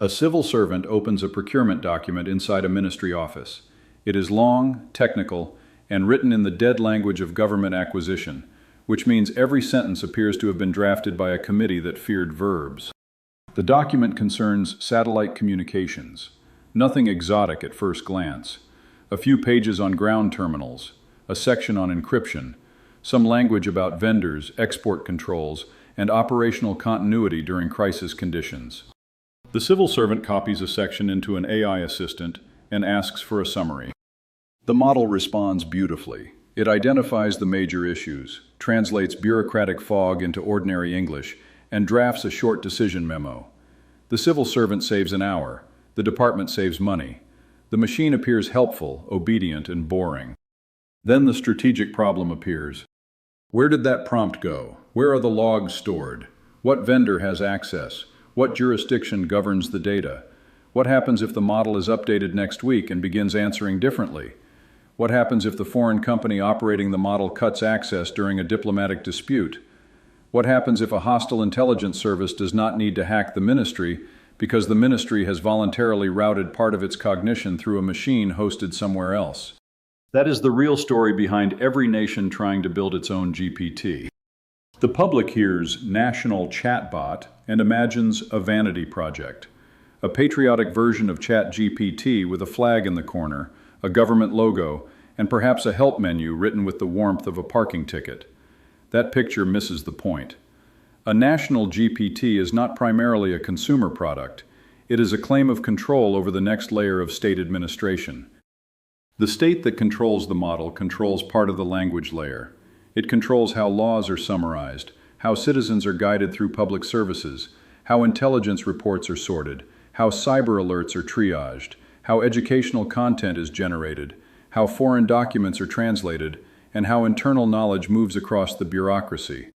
A civil servant opens a procurement document inside a ministry office. It is long, technical, and written in the dead language of government acquisition, which means every sentence appears to have been drafted by a committee that feared verbs. The document concerns satellite communications. Nothing exotic at first glance. A few pages on ground terminals, a section on encryption, some language about vendors, export controls, and operational continuity during crisis conditions. The civil servant copies a section into an AI assistant and asks for a summary. The model responds beautifully. It identifies the major issues, translates bureaucratic fog into ordinary English, and drafts a short decision memo. The civil servant saves an hour. The department saves money. The machine appears helpful, obedient, and boring. Then the strategic problem appears. Where did that prompt go? Where are the logs stored? What vendor has access? What jurisdiction governs the data? What happens if the model is updated next week and begins answering differently? What happens if the foreign company operating the model cuts access during a diplomatic dispute? What happens if a hostile intelligence service does not need to hack the ministry because the ministry has voluntarily routed part of its cognition through a machine hosted somewhere else? That is the real story behind every nation trying to build its own GPT. The public hears national chatbot and imagines a vanity project, a patriotic version of ChatGPT with a flag in the corner, a government logo, and perhaps a help menu written with the warmth of a parking ticket. That picture misses the point. A national GPT is not primarily a consumer product. It is a claim of control over the next layer of state administration. The state that controls the model controls part of the language layer. It controls how laws are summarized, how citizens are guided through public services, how intelligence reports are sorted, how cyber alerts are triaged, how educational content is generated, how foreign documents are translated, and how internal knowledge moves across the bureaucracy.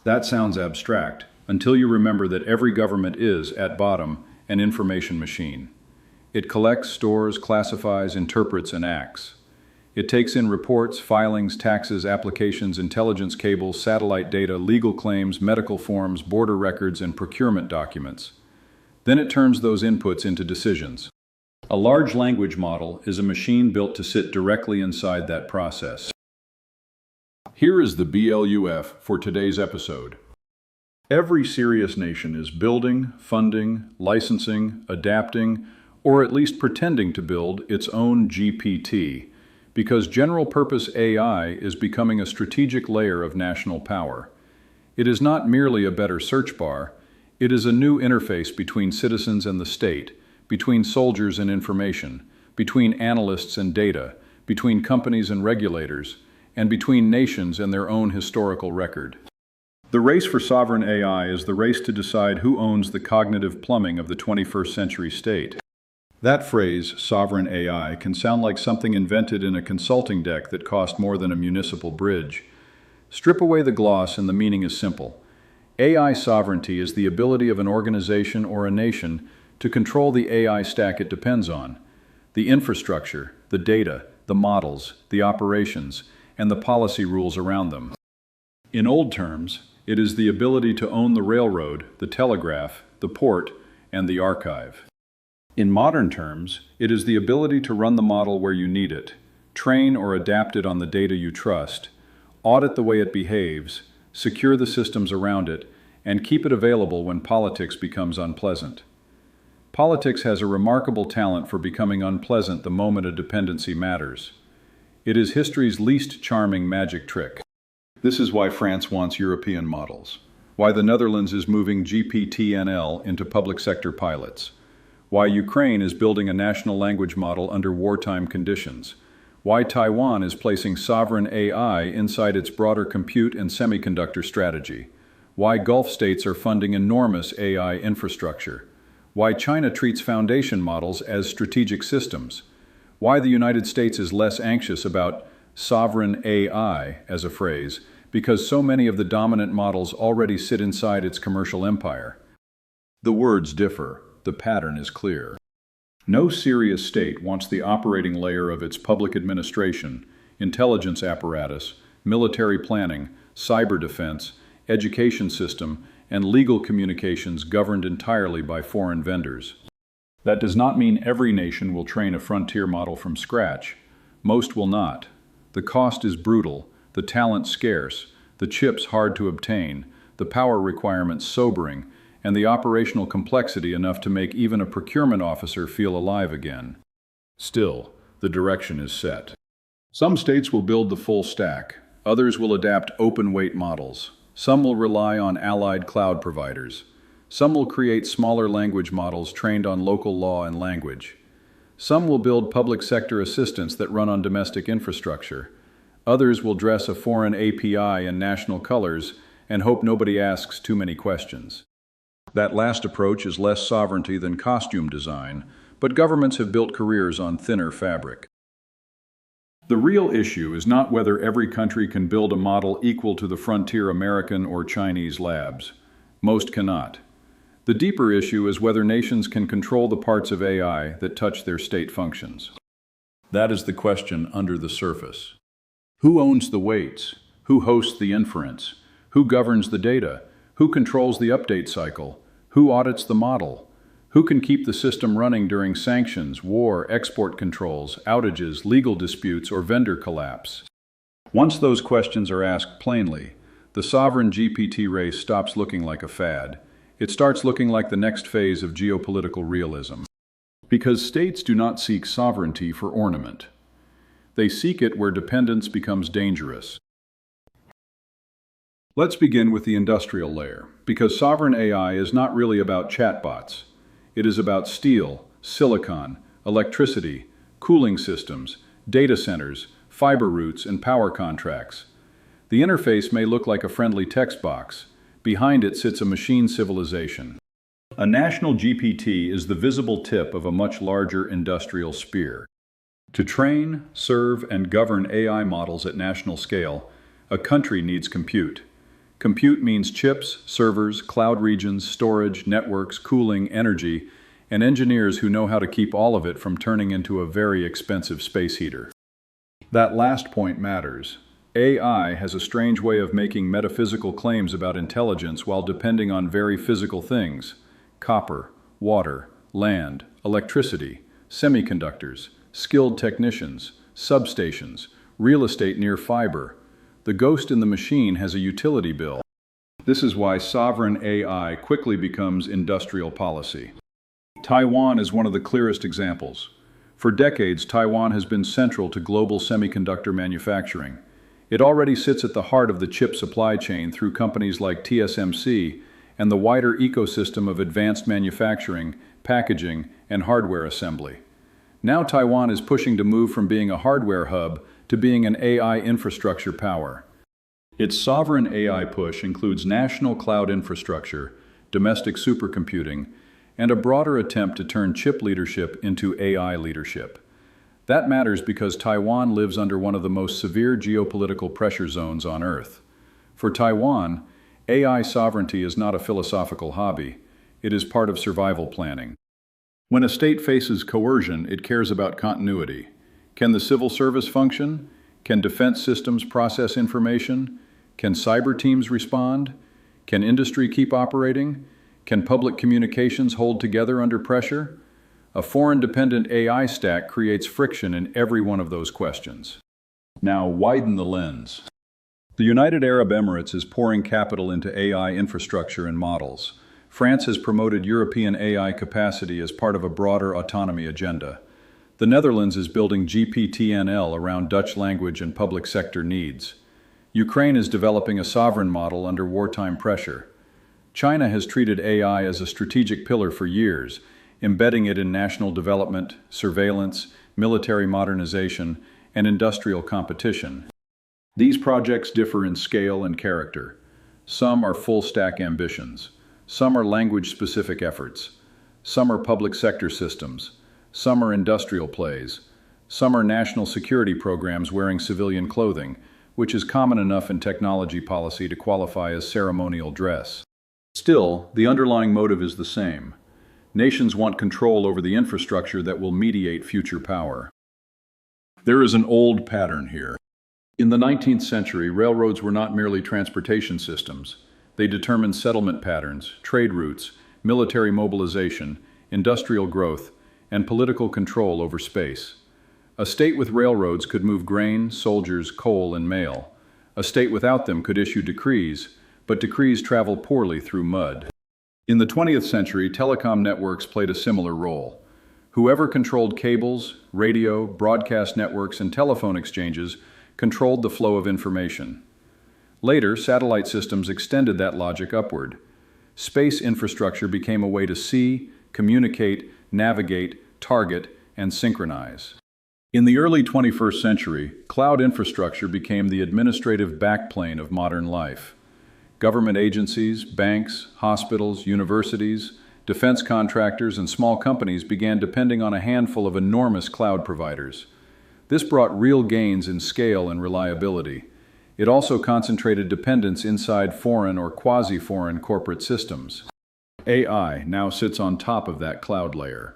That sounds abstract, until you remember that every government is, at bottom, an information machine. It collects, stores, classifies, interprets, and acts. It takes in reports, filings, taxes, applications, intelligence cables, satellite data, legal claims, medical forms, border records, and procurement documents. Then it turns those inputs into decisions. A large language model is a machine built to sit directly inside that process. Here is the BLUF for today's episode. Every serious nation is building, funding, licensing, adapting, or at least pretending to build its own GPT, because general-purpose AI is becoming a strategic layer of national power. It is not merely a better search bar, it is a new interface between citizens and the state, between soldiers and information, between analysts and data, between companies and regulators, and between nations and their own historical record. The race for sovereign AI is the race to decide who owns the cognitive plumbing of the 21st century state. That phrase, sovereign AI, can sound like something invented in a consulting deck that cost more than a municipal bridge. Strip away the gloss and the meaning is simple. AI sovereignty is the ability of an organization or a nation to control the AI stack it depends on. The infrastructure, the data, the models, the operations, and the policy rules around them. In old terms, it is the ability to own the railroad, the telegraph, the port, and the archive. In modern terms, it is the ability to run the model where you need it, train or adapt it on the data you trust, audit the way it behaves, secure the systems around it, and keep it available when politics becomes unpleasant. Politics has a remarkable talent for becoming unpleasant the moment a dependency matters. It is history's least charming magic trick. This is why France wants European models, why the Netherlands is moving GPT-NL into public sector pilots, why Ukraine is building a national language model under wartime conditions, why Taiwan is placing sovereign AI inside its broader compute and semiconductor strategy, why Gulf states are funding enormous AI infrastructure, why China treats foundation models as strategic systems, why the United States is less anxious about sovereign AI as a phrase, because so many of the dominant models already sit inside its commercial empire. The words differ. The pattern is clear. No serious state wants the operating layer of its public administration, intelligence apparatus, military planning, cyber defense, education system, and legal communications governed entirely by foreign vendors. That does not mean every nation will train a frontier model from scratch. Most will not. The cost is brutal, the talent scarce, the chips hard to obtain, the power requirements sobering, and the operational complexity enough to make even a procurement officer feel alive again. Still, the direction is set. Some states will build the full stack. Others will adapt open-weight models. Some will rely on allied cloud providers. Some will create smaller language models trained on local law and language. Some will build public sector assistants that run on domestic infrastructure. Others will dress a foreign API in national colors and hope nobody asks too many questions. That last approach is less sovereignty than costume design, but governments have built careers on thinner fabric. The real issue is not whether every country can build a model equal to the frontier American or Chinese labs. Most cannot. The deeper issue is whether nations can control the parts of AI that touch their state functions. That is the question under the surface. Who owns the weights? Who hosts the inference? Who governs the data? Who controls the update cycle? Who audits the model? Who can keep the system running during sanctions, war, export controls, outages, legal disputes, or vendor collapse? Once those questions are asked plainly, the sovereign GPT race stops looking like a fad. It starts looking like the next phase of geopolitical realism. Because states do not seek sovereignty for ornament. They seek it where dependence becomes dangerous. Let's begin with the industrial layer, because sovereign AI is not really about chatbots. It is about steel, silicon, electricity, cooling systems, data centers, fiber routes, and power contracts. The interface may look like a friendly text box. Behind it sits a machine civilization. A national GPT is the visible tip of a much larger industrial spear. To train, serve, and govern AI models at national scale, a country needs compute. Compute means chips, servers, cloud regions, storage, networks, cooling, energy, and engineers who know how to keep all of it from turning into a very expensive space heater. That last point matters. AI has a strange way of making metaphysical claims about intelligence while depending on very physical things: copper, water, land, electricity, semiconductors, skilled technicians, substations, real estate near fiber. The ghost in the machine has a utility bill. This is why sovereign AI quickly becomes industrial policy. Taiwan is one of the clearest examples. For decades, Taiwan has been central to global semiconductor manufacturing. It already sits at the heart of the chip supply chain through companies like TSMC and the wider ecosystem of advanced manufacturing, packaging, and hardware assembly. Now Taiwan is pushing to move from being a hardware hub to being an AI infrastructure power. Its sovereign AI push includes national cloud infrastructure, domestic supercomputing, and a broader attempt to turn chip leadership into AI leadership. That matters because Taiwan lives under one of the most severe geopolitical pressure zones on Earth. For Taiwan, AI sovereignty is not a philosophical hobby. It is part of survival planning. When a state faces coercion, it cares about continuity. Can the civil service function? Can defense systems process information? Can cyber teams respond? Can industry keep operating? Can public communications hold together under pressure? A foreign-dependent AI stack creates friction in every one of those questions. Now, widen the lens. The United Arab Emirates is pouring capital into AI infrastructure and models. France has promoted European AI capacity as part of a broader autonomy agenda. The Netherlands is building GPT-NL around Dutch language and public sector needs. Ukraine is developing a sovereign model under wartime pressure. China has treated AI as a strategic pillar for years, embedding it in national development, surveillance, military modernization, and industrial competition. These projects differ in scale and character. Some are full-stack ambitions. Some are language-specific efforts. Some are public sector systems. Some are industrial plays. Some are national security programs wearing civilian clothing, which is common enough in technology policy to qualify as ceremonial dress. Still, the underlying motive is the same. Nations want control over the infrastructure that will mediate future power. There is an old pattern here. In the 19th century, railroads were not merely transportation systems. They determine settlement patterns, trade routes, military mobilization, industrial growth, and political control over space. A state with railroads could move grain, soldiers, coal, and mail. A state without them could issue decrees, but decrees travel poorly through mud. In the 20th century, telecom networks played a similar role. Whoever controlled cables, radio, broadcast networks, and telephone exchanges controlled the flow of information. Later, satellite systems extended that logic upward. Space infrastructure became a way to see, communicate, navigate, target, and synchronize. In the early 21st century, cloud infrastructure became the administrative backplane of modern life. Government agencies, banks, hospitals, universities, defense contractors, and small companies began depending on a handful of enormous cloud providers. This brought real gains in scale and reliability. It also concentrated dependence inside foreign or quasi-foreign corporate systems. AI now sits on top of that cloud layer.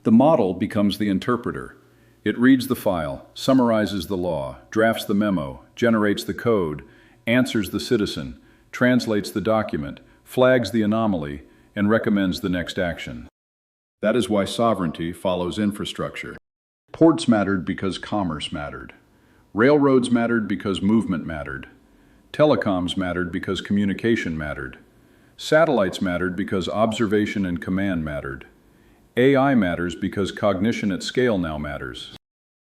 The model becomes the interpreter. It reads the file, summarizes the law, drafts the memo, generates the code, answers the citizen, translates the document, flags the anomaly, and recommends the next action. That is why sovereignty follows infrastructure. Ports mattered because commerce mattered. Railroads mattered because movement mattered. Telecoms mattered because communication mattered. Satellites mattered because observation and command mattered. AI matters because cognition at scale now matters.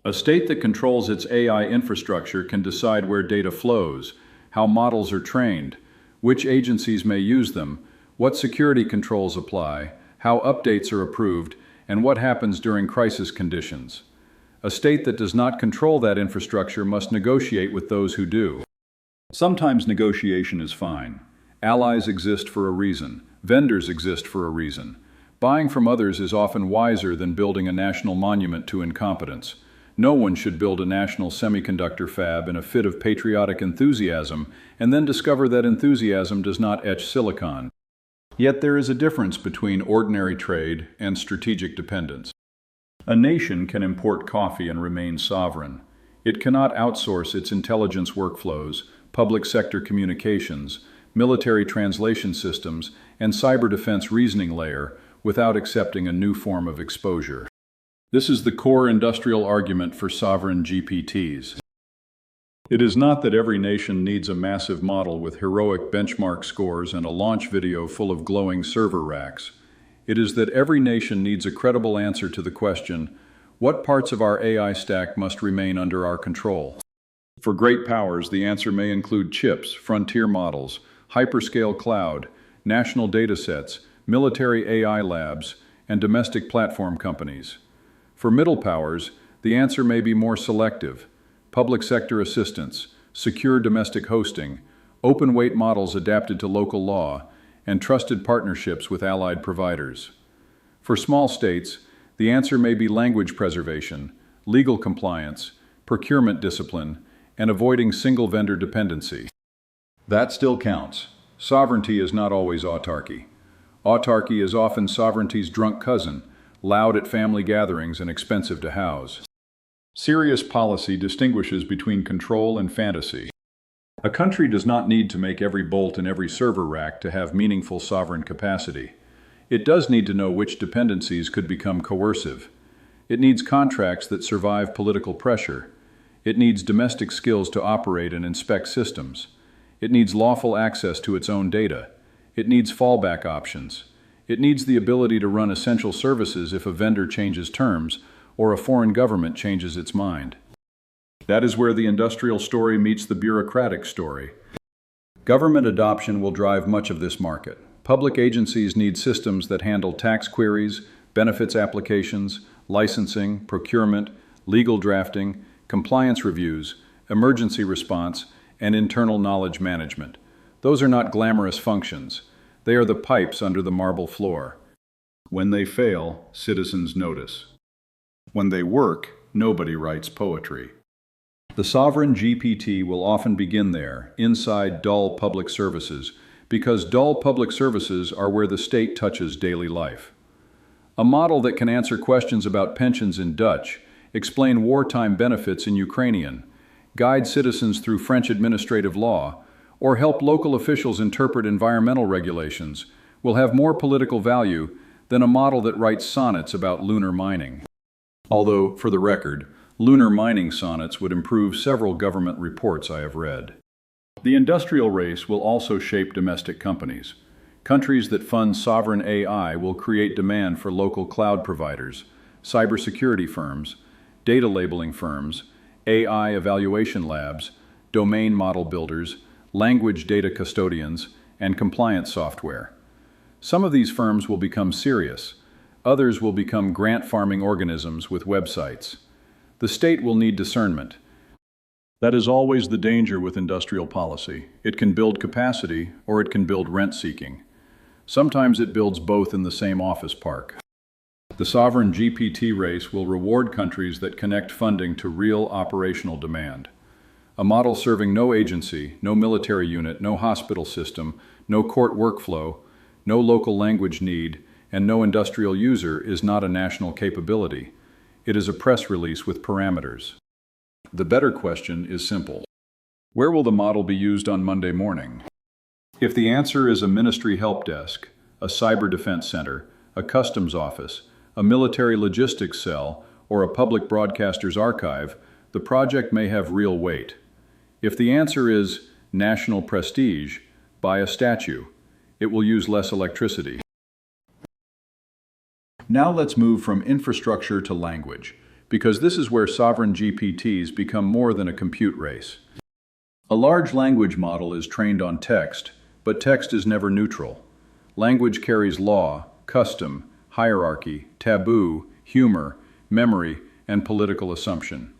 A state that controls its AI infrastructure can decide where data flows, how models are trained, which agencies may use them, what security controls apply, how updates are approved, and what happens during crisis conditions. A state that does not control that infrastructure must negotiate with those who do. Sometimes negotiation is fine. Allies exist for a reason. Vendors exist for a reason. Buying from others is often wiser than building a national monument to incompetence. No one should build a national semiconductor fab in a fit of patriotic enthusiasm and then discover that enthusiasm does not etch silicon. Yet there is a difference between ordinary trade and strategic dependence. A nation can import coffee and remain sovereign. It cannot outsource its intelligence workflows, public sector communications, military translation systems, and cyber defense reasoning layer without accepting a new form of exposure. This is the core industrial argument for sovereign GPTs. It is not that every nation needs a massive model with heroic benchmark scores and a launch video full of glowing server racks. It is that every nation needs a credible answer to the question, what parts of our AI stack must remain under our control? For great powers, the answer may include chips, frontier models, hyperscale cloud, national datasets, military AI labs, and domestic platform companies. For middle powers, the answer may be more selective: public sector assistance, secure domestic hosting, open weight models adapted to local law, and trusted partnerships with allied providers. For small states, the answer may be language preservation, legal compliance, procurement discipline, and avoiding single vendor dependency. That still counts. Sovereignty is not always autarky. Autarky is often sovereignty's drunk cousin, loud at family gatherings and expensive to house. Serious policy distinguishes between control and fantasy. A country does not need to make every bolt in every server rack to have meaningful sovereign capacity. It does need to know which dependencies could become coercive. It needs contracts that survive political pressure. It needs domestic skills to operate and inspect systems. It needs lawful access to its own data. It needs fallback options. It needs the ability to run essential services if a vendor changes terms or a foreign government changes its mind. That is where the industrial story meets the bureaucratic story. Government adoption will drive much of this market. Public agencies need systems that handle tax queries, benefits applications, licensing, procurement, legal drafting, compliance reviews, emergency response, and internal knowledge management. Those are not glamorous functions. They are the pipes under the marble floor. When they fail, citizens notice. When they work, nobody writes poetry. The sovereign GPT will often begin there, inside dull public services, because dull public services are where the state touches daily life. A model that can answer questions about pensions in Dutch, explain wartime benefits in Ukrainian, guide citizens through French administrative law, or help local officials interpret environmental regulations will have more political value than a model that writes sonnets about lunar mining. Although, for the record, lunar mining sonnets would improve several government reports I have read. The industrial race will also shape domestic companies. Countries that fund sovereign AI will create demand for local cloud providers, cybersecurity firms, data labeling firms, AI evaluation labs, domain model builders, language data custodians, and compliance software. Some of these firms will become serious. Others will become grant farming organisms with websites. The state will need discernment. That is always the danger with industrial policy. It can build capacity, or it can build rent-seeking. Sometimes it builds both in the same office park. The sovereign GPT race will reward countries that connect funding to real operational demand. A model serving no agency, no military unit, no hospital system, no court workflow, no local language need, and no industrial user is not a national capability. It is a press release with parameters. The better question is simple. Where will the model be used on Monday morning? If the answer is a ministry help desk, a cyber defense center, a customs office, a military logistics cell, or a public broadcaster's archive, the project may have real weight. If the answer is national prestige, buy a statue. It will use less electricity. Now let's move from infrastructure to language, because this is where sovereign GPTs become more than a compute race. A large language model is trained on text, but text is never neutral. Language carries law, custom, hierarchy, taboo, humor, memory, and political assumption.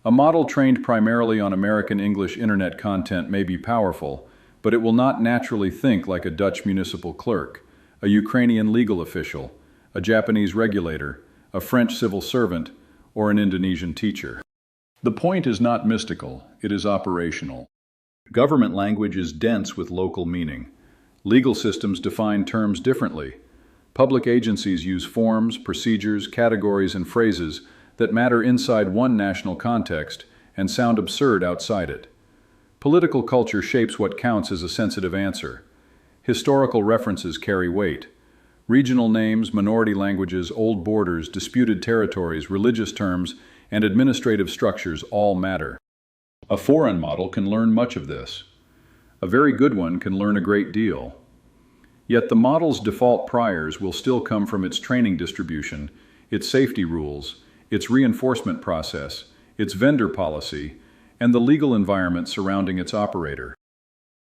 A model trained primarily on American English internet content may be powerful, but it will not naturally think like a Dutch municipal clerk, a Ukrainian legal official, a Japanese regulator, a French civil servant, or an Indonesian teacher. The point is not mystical, it is operational. Government language is dense with local meaning. Legal systems define terms differently. Public agencies use forms, procedures, categories, and phrases that matter inside one national context and sound absurd outside it. Political culture shapes what counts as a sensitive answer. Historical references carry weight. Regional names, minority languages, old borders, disputed territories, religious terms, and administrative structures all matter. A foreign model can learn much of this. A very good one can learn a great deal. Yet the model's default priors will still come from its training distribution, its safety rules, its reinforcement process, its vendor policy, and the legal environment surrounding its operator.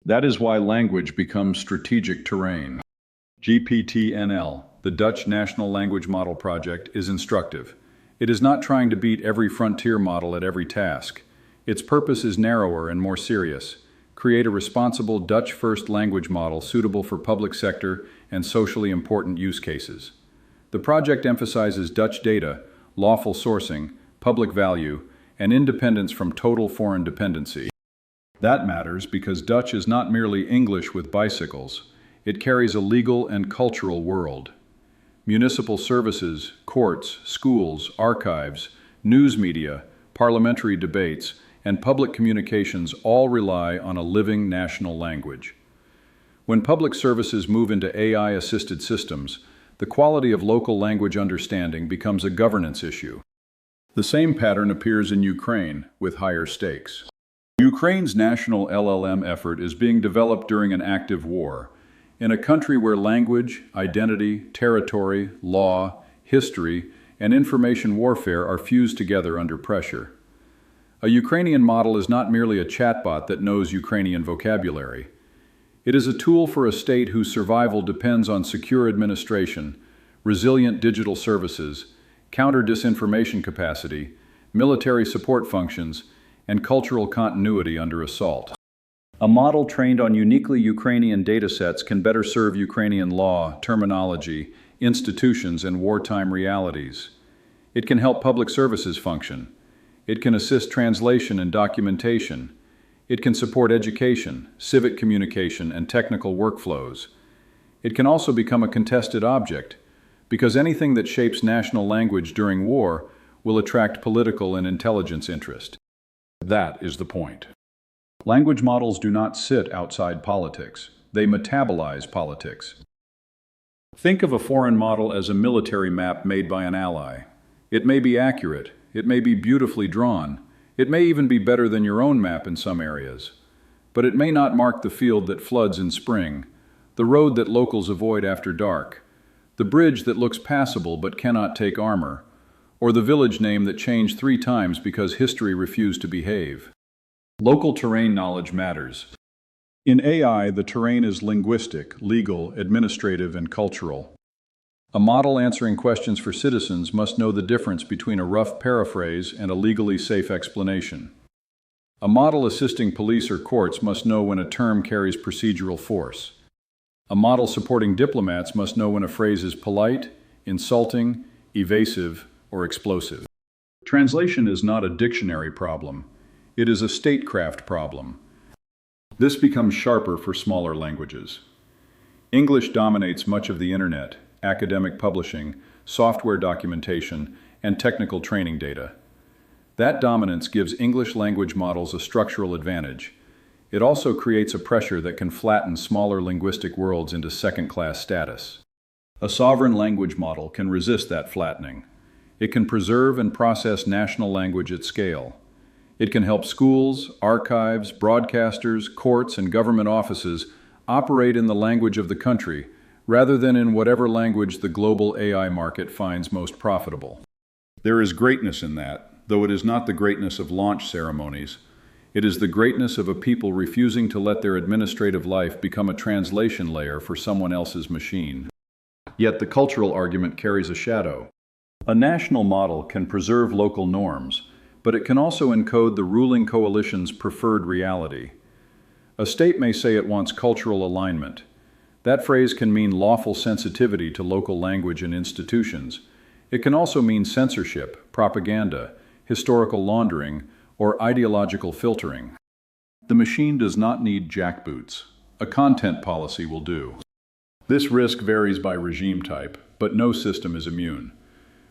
That is why language becomes strategic terrain. GPT-NL, the Dutch National Language Model Project, is instructive. It is not trying to beat every frontier model at every task. Its purpose is narrower and more serious. Create a responsible Dutch first language model suitable for public sector and socially important use cases. The project emphasizes Dutch data, lawful sourcing, public value, and independence from total foreign dependency. That matters because Dutch is not merely English with bicycles. It carries a legal and cultural world. Municipal services, courts, schools, archives, news media, parliamentary debates, and public communications all rely on a living national language. When public services move into AI-assisted systems, the quality of local language understanding becomes a governance issue. The same pattern appears in Ukraine, with higher stakes. Ukraine's national LLM effort is being developed during an active war, in a country where language, identity, territory, law, history, and information warfare are fused together under pressure. A Ukrainian model is not merely a chatbot that knows Ukrainian vocabulary. It is a tool for a state whose survival depends on secure administration, resilient digital services, counter-disinformation capacity, military support functions, and cultural continuity under assault. A model trained on uniquely Ukrainian datasets can better serve Ukrainian law, terminology, institutions, and wartime realities. It can help public services function. It can assist translation and documentation. It can support education, civic communication, and technical workflows. It can also become a contested object, because anything that shapes national language during war will attract political and intelligence interest. That is the point. Language models do not sit outside politics. They metabolize politics. Think of a foreign model as a military map made by an ally. It may be accurate, it may be beautifully drawn, it may even be better than your own map in some areas. But it may not mark the field that floods in spring, the road that locals avoid after dark, the bridge that looks passable but cannot take armor, or the village name that changed 3 times because history refused to behave. Local terrain knowledge matters. In AI, the terrain is linguistic, legal, administrative, and cultural. A model answering questions for citizens must know the difference between a rough paraphrase and a legally safe explanation. A model assisting police or courts must know when a term carries procedural force. A model supporting diplomats must know when a phrase is polite, insulting, evasive, or explosive. Translation is not a dictionary problem. It is a statecraft problem. This becomes sharper for smaller languages. English dominates much of the internet, academic publishing, software documentation, and technical training data. That dominance gives English language models a structural advantage. It also creates a pressure that can flatten smaller linguistic worlds into second-class status. A sovereign language model can resist that flattening. It can preserve and process national language at scale. It can help schools, archives, broadcasters, courts, and government offices operate in the language of the country, rather than in whatever language the global AI market finds most profitable. There is greatness in that, though it is not the greatness of launch ceremonies. It is the greatness of a people refusing to let their administrative life become a translation layer for someone else's machine. Yet the cultural argument carries a shadow. A national model can preserve local norms, but it can also encode the ruling coalition's preferred reality. A state may say it wants cultural alignment. That phrase can mean lawful sensitivity to local language and institutions. It can also mean censorship, propaganda, historical laundering, or ideological filtering. The machine does not need jackboots. A content policy will do. This risk varies by regime type, but no system is immune.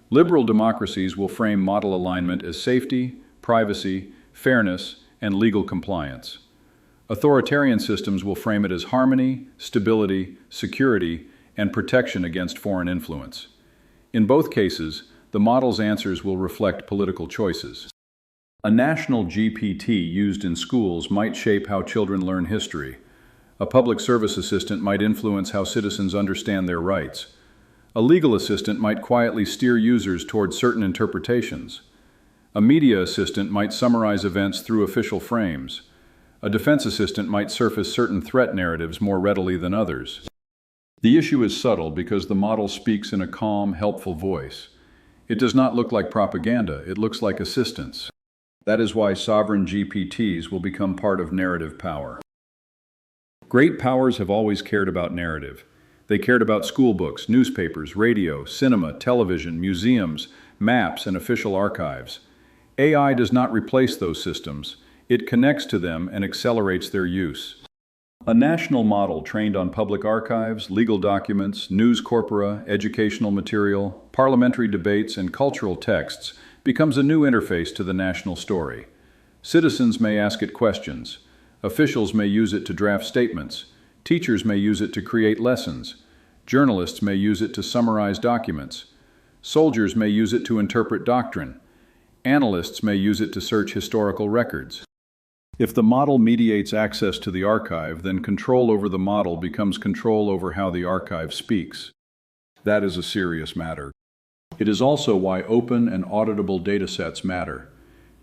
Liberal democracies will frame model alignment as safety, privacy, fairness, and legal compliance. Authoritarian systems will frame it as harmony, stability, security, and protection against foreign influence. In both cases, the model's answers will reflect political choices. A national GPT used in schools might shape how children learn history. A public service assistant might influence how citizens understand their rights. A legal assistant might quietly steer users toward certain interpretations. A media assistant might summarize events through official frames. A defense assistant might surface certain threat narratives more readily than others. The issue is subtle because the model speaks in a calm, helpful voice. It does not look like propaganda, it looks like assistance. That is why sovereign GPTs will become part of narrative power. Great powers have always cared about narrative. They cared about school books, newspapers, radio, cinema, television, museums, maps, and official archives. AI does not replace those systems. It connects to them and accelerates their use. A national model trained on public archives, legal documents, news corpora, educational material, parliamentary debates, and cultural texts becomes a new interface to the national story. Citizens may ask it questions. Officials may use it to draft statements. Teachers may use it to create lessons. Journalists may use it to summarize documents. Soldiers may use it to interpret doctrine. Analysts may use it to search historical records. If the model mediates access to the archive, then control over the model becomes control over how the archive speaks. That is a serious matter. It is also why open and auditable datasets matter.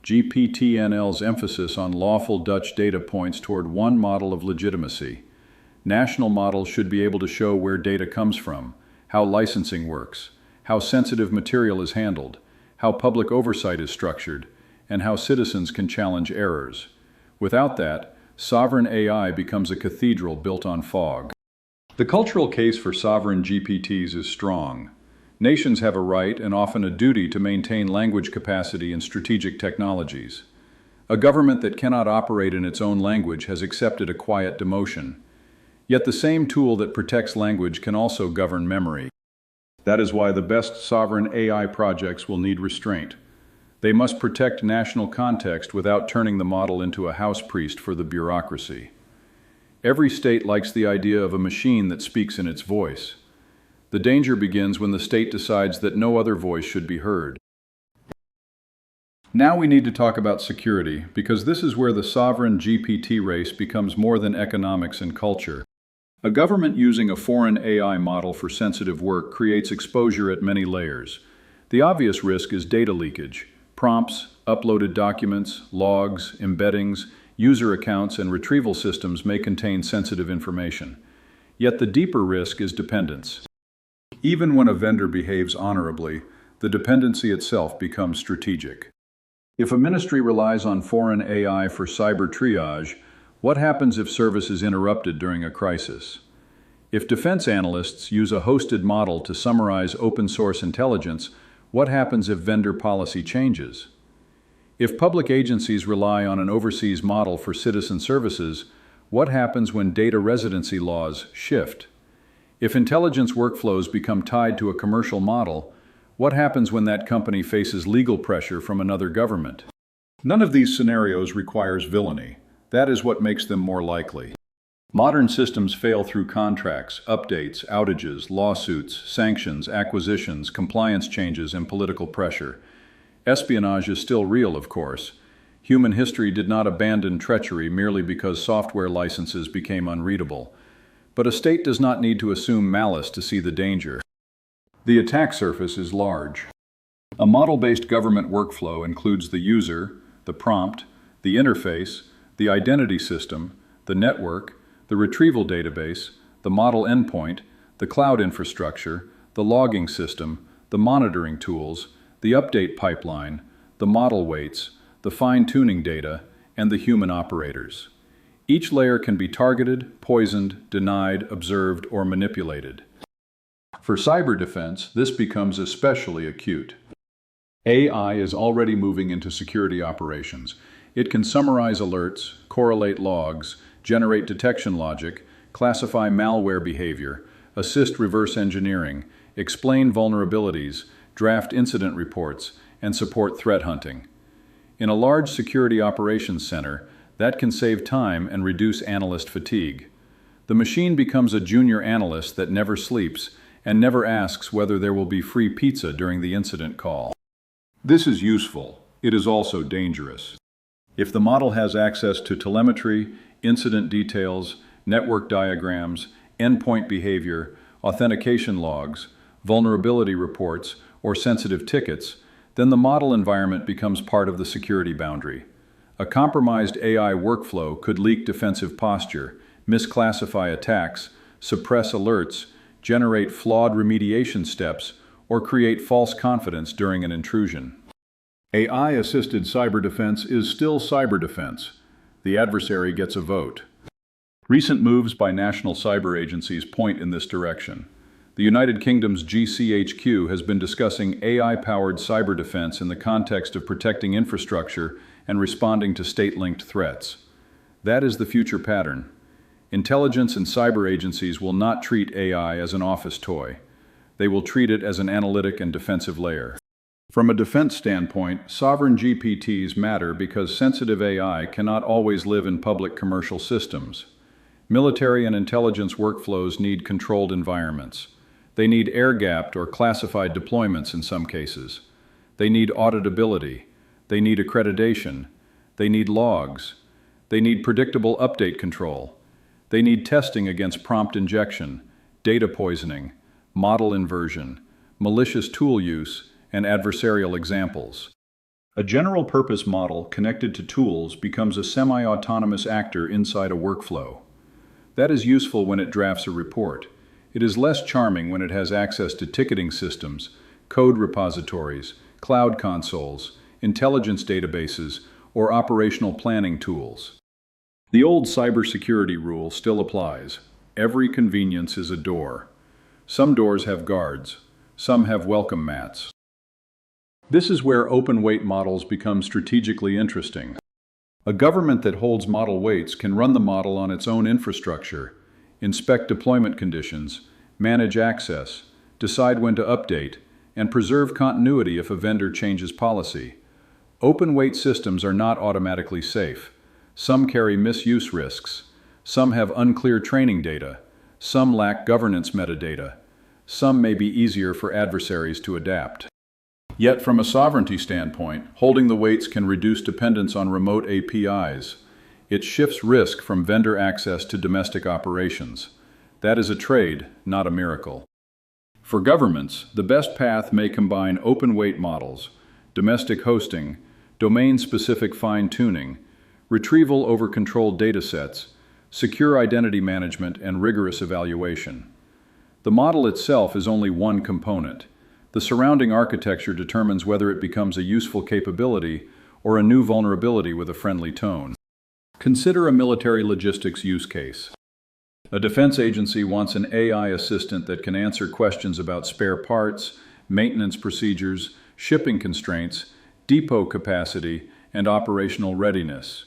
GPT-NL's emphasis on lawful Dutch data points toward one model of legitimacy. National models should be able to show where data comes from, how licensing works, how sensitive material is handled, how public oversight is structured, and how citizens can challenge errors. Without that, sovereign AI becomes a cathedral built on fog. The cultural case for sovereign GPTs is strong. Nations have a right and often a duty to maintain language capacity in strategic technologies. A government that cannot operate in its own language has accepted a quiet demotion. Yet the same tool that protects language can also govern memory. That is why the best sovereign AI projects will need restraint. They must protect national context without turning the model into a house priest for the bureaucracy. Every state likes the idea of a machine that speaks in its voice. The danger begins when the state decides that no other voice should be heard. Now we need to talk about security, because this is where the sovereign GPT race becomes more than economics and culture. A government using a foreign AI model for sensitive work creates exposure at many layers. The obvious risk is data leakage. Prompts, uploaded documents, logs, embeddings, user accounts, and retrieval systems may contain sensitive information. Yet the deeper risk is dependence. Even when a vendor behaves honorably, the dependency itself becomes strategic. If a ministry relies on foreign AI for cyber triage, what happens if service is interrupted during a crisis? If defense analysts use a hosted model to summarize open-source intelligence, what happens if vendor policy changes? If public agencies rely on an overseas model for citizen services, what happens when data residency laws shift? If intelligence workflows become tied to a commercial model, what happens when that company faces legal pressure from another government? None of these scenarios requires villainy. That is what makes them more likely. Modern systems fail through contracts, updates, outages, lawsuits, sanctions, acquisitions, compliance changes, and political pressure. Espionage is still real, of course. Human history did not abandon treachery merely because software licenses became unreadable. But a state does not need to assume malice to see the danger. The attack surface is large. A model-based government workflow includes the user, the prompt, the interface, the identity system, the network, the retrieval database, the model endpoint, the cloud infrastructure, the logging system, the monitoring tools, the update pipeline, the model weights, the fine-tuning data, and the human operators. Each layer can be targeted, poisoned, denied, observed, or manipulated. For cyber defense, this becomes especially acute. AI is already moving into security operations. It can summarize alerts, correlate logs, generate detection logic, classify malware behavior, assist reverse engineering, explain vulnerabilities, draft incident reports, and support threat hunting. In a large security operations center, that can save time and reduce analyst fatigue. The machine becomes a junior analyst that never sleeps and never asks whether there will be free pizza during the incident call. This is useful. It is also dangerous. If the model has access to telemetry, incident details, network diagrams, endpoint behavior, authentication logs, vulnerability reports, or sensitive tickets, then the model environment becomes part of the security boundary. A compromised AI workflow could leak defensive posture, misclassify attacks, suppress alerts, generate flawed remediation steps, or create false confidence during an intrusion. AI-assisted cyber defense is still cyber defense. The adversary gets a vote. Recent moves by national cyber agencies point in this direction. The United Kingdom's GCHQ has been discussing AI-powered cyber defense in the context of protecting infrastructure and responding to state-linked threats. That is the future pattern. Intelligence and cyber agencies will not treat AI as an office toy. They will treat it as an analytic and defensive layer. From a defense standpoint, sovereign GPTs matter because sensitive AI cannot always live in public commercial systems. Military and intelligence workflows need controlled environments. They need air-gapped or classified deployments in some cases. They need auditability. They need accreditation. They need logs. They need predictable update control. They need testing against prompt injection, data poisoning, model inversion, malicious tool use, and adversarial examples. A general-purpose model connected to tools becomes a semi-autonomous actor inside a workflow. That is useful when it drafts a report. It is less charming when it has access to ticketing systems, code repositories, cloud consoles, intelligence databases, or operational planning tools. The old cybersecurity rule still applies. Every convenience is a door. Some doors have guards. Some have welcome mats. This is where open weight models become strategically interesting. A government that holds model weights can run the model on its own infrastructure, inspect deployment conditions, manage access, decide when to update, and preserve continuity if a vendor changes policy. Open-weight systems are not automatically safe. Some carry misuse risks. Some have unclear training data. Some lack governance metadata. Some may be easier for adversaries to adapt. Yet, from a sovereignty standpoint, holding the weights can reduce dependence on remote APIs. It shifts risk from vendor access to domestic operations. That is a trade, not a miracle. For governments, the best path may combine open-weight models, domestic hosting, domain-specific fine-tuning, retrieval over controlled datasets, secure identity management, and rigorous evaluation. The model itself is only one component. The surrounding architecture determines whether it becomes a useful capability or a new vulnerability with a friendly tone. Consider a military logistics use case. A defense agency wants an AI assistant that can answer questions about spare parts, maintenance procedures, shipping constraints, depot capacity, and operational readiness.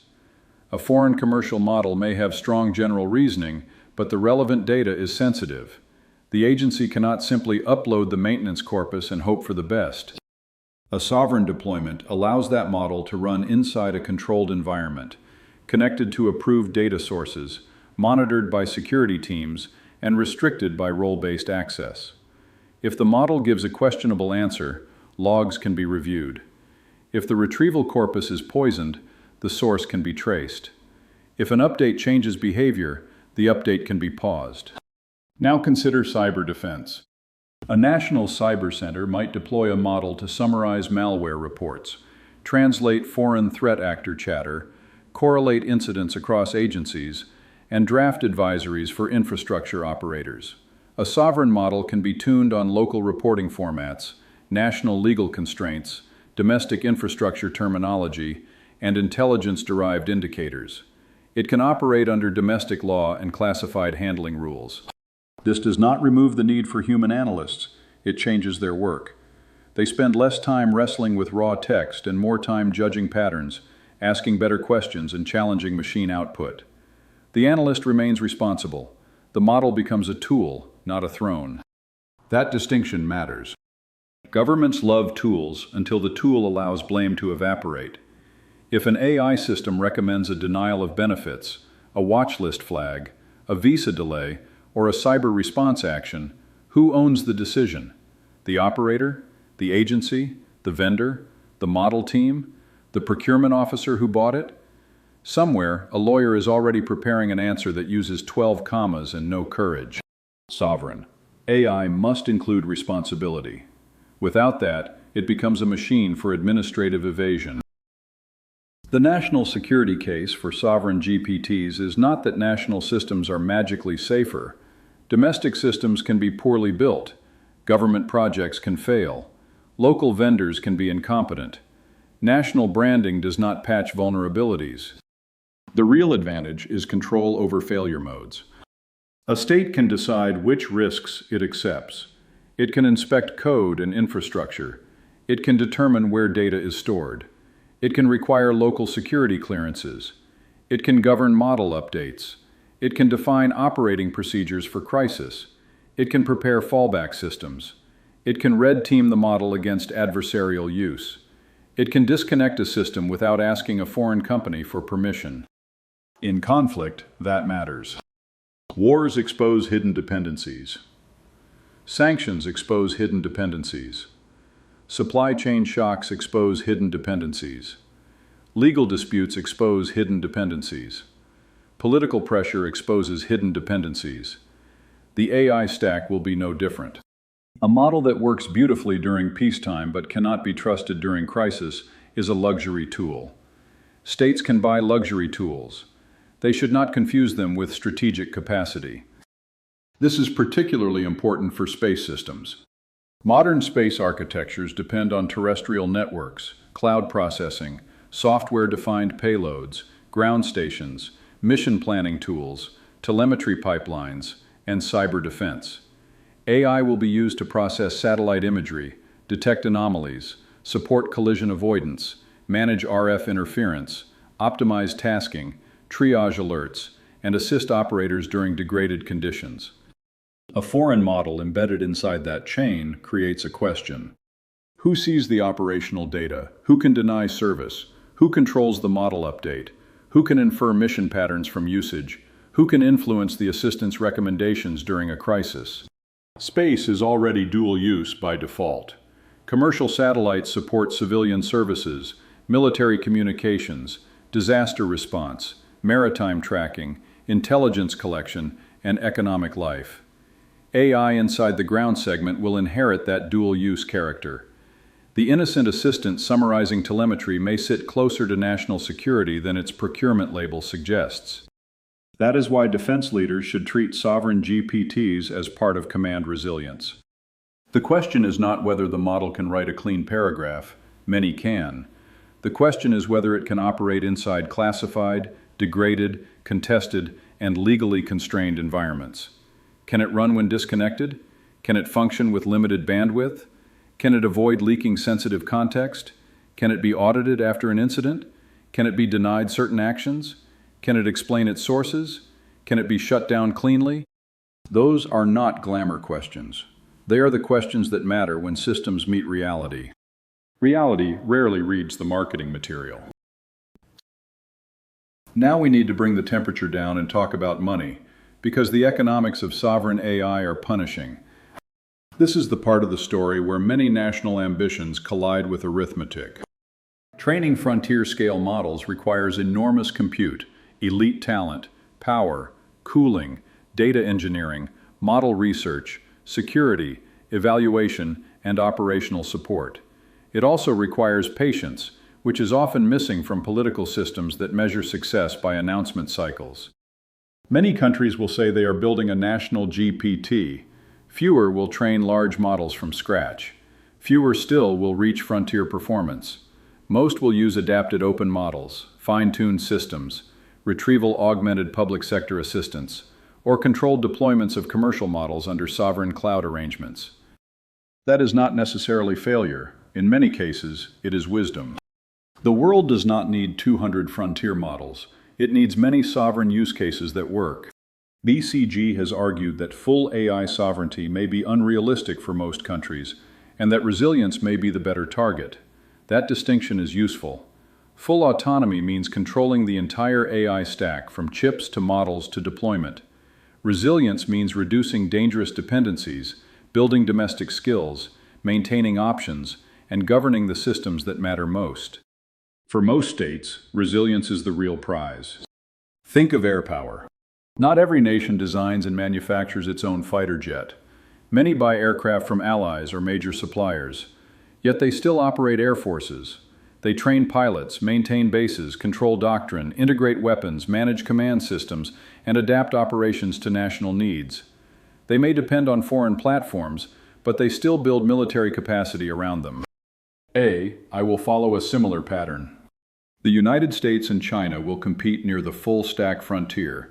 A foreign commercial model may have strong general reasoning, but the relevant data is sensitive. The agency cannot simply upload the maintenance corpus and hope for the best. A sovereign deployment allows that model to run inside a controlled environment, connected to approved data sources, monitored by security teams, and restricted by role-based access. If the model gives a questionable answer, logs can be reviewed. If the retrieval corpus is poisoned, the source can be traced. If an update changes behavior, the update can be paused. Now consider cyber defense. A national cyber center might deploy a model to summarize malware reports, translate foreign threat actor chatter, correlate incidents across agencies, and draft advisories for infrastructure operators. A sovereign model can be tuned on local reporting formats, national legal constraints, domestic infrastructure terminology, and intelligence-derived indicators. It can operate under domestic law and classified handling rules. This does not remove the need for human analysts. It changes their work. They spend less time wrestling with raw text and more time judging patterns, asking better questions, and challenging machine output. The analyst remains responsible. The model becomes a tool, not a throne. That distinction matters. Governments love tools until the tool allows blame to evaporate. If an AI system recommends a denial of benefits, a watch list flag, a visa delay, or a cyber response action, who owns the decision? The operator? The agency? The vendor? The model team? The procurement officer who bought it? Somewhere, a lawyer is already preparing an answer that uses 12 commas and no courage. Sovereign. AI must include responsibility. Without that, it becomes a machine for administrative evasion. The national security case for sovereign GPTs is not that national systems are magically safer. Domestic systems can be poorly built. Government projects can fail. Local vendors can be incompetent. National branding does not patch vulnerabilities. The real advantage is control over failure modes. A state can decide which risks it accepts. It can inspect code and infrastructure. It can determine where data is stored. It can require local security clearances. It can govern model updates. It can define operating procedures for crisis. It can prepare fallback systems. It can red team the model against adversarial use. It can disconnect a system without asking a foreign company for permission. In conflict, that matters. Wars expose hidden dependencies. Sanctions expose hidden dependencies. Supply chain shocks expose hidden dependencies. Legal disputes expose hidden dependencies. Political pressure exposes hidden dependencies. The AI stack will be no different. A model that works beautifully during peacetime but cannot be trusted during crisis is a luxury tool. States can buy luxury tools. They should not confuse them with strategic capacity. This is particularly important for space systems. Modern space architectures depend on terrestrial networks, cloud processing, software-defined payloads, ground stations, mission planning tools, telemetry pipelines, and cyber defense. AI will be used to process satellite imagery, detect anomalies, support collision avoidance, manage RF interference, optimize tasking, triage alerts, and assist operators during degraded conditions. A foreign model embedded inside that chain creates a question. Who sees the operational data? Who can deny service? Who controls the model update? Who can infer mission patterns from usage? Who can influence the assistant's recommendations during a crisis? Space is already dual use by default. Commercial satellites support civilian services, military communications, disaster response, maritime tracking, intelligence collection, and economic life. AI inside the ground segment will inherit that dual-use character. The innocent assistant summarizing telemetry may sit closer to national security than its procurement label suggests. That is why defense leaders should treat sovereign GPTs as part of command resilience. The question is not whether the model can write a clean paragraph. Many can. The question is whether it can operate inside classified, degraded, contested, and legally constrained environments. Can it run when disconnected? Can it function with limited bandwidth? Can it avoid leaking sensitive context? Can it be audited after an incident? Can it be denied certain actions? Can it explain its sources? Can it be shut down cleanly? Those are not glamour questions. They are the questions that matter when systems meet reality. Reality rarely reads the marketing material. Now we need to bring the temperature down and talk about money, because the economics of sovereign AI are punishing. This is the part of the story where many national ambitions collide with arithmetic. Training frontier-scale models requires enormous compute, elite talent, power, cooling, data engineering, model research, security, evaluation, and operational support. It also requires patience, which is often missing from political systems that measure success by announcement cycles. Many countries will say they are building a national GPT. Fewer will train large models from scratch. Fewer still will reach frontier performance. Most will use adapted open models, fine-tuned systems, retrieval-augmented public sector assistance, or controlled deployments of commercial models under sovereign cloud arrangements. That is not necessarily failure. In many cases, it is wisdom. The world does not need 200 frontier models. It needs many sovereign use cases that work. BCG has argued that full AI sovereignty may be unrealistic for most countries, and that resilience may be the better target. That distinction is useful. Full autonomy means controlling the entire AI stack, from chips to models to deployment. Resilience means reducing dangerous dependencies, building domestic skills, maintaining options, and governing the systems that matter most. For most states, resilience is the real prize. Think of air power. Not every nation designs and manufactures its own fighter jet. Many buy aircraft from allies or major suppliers. Yet they still operate air forces. They train pilots, maintain bases, control doctrine, integrate weapons, manage command systems, and adapt operations to national needs. They may depend on foreign platforms, but they still build military capacity around them. I will follow a similar pattern. The United States and China will compete near the full stack frontier.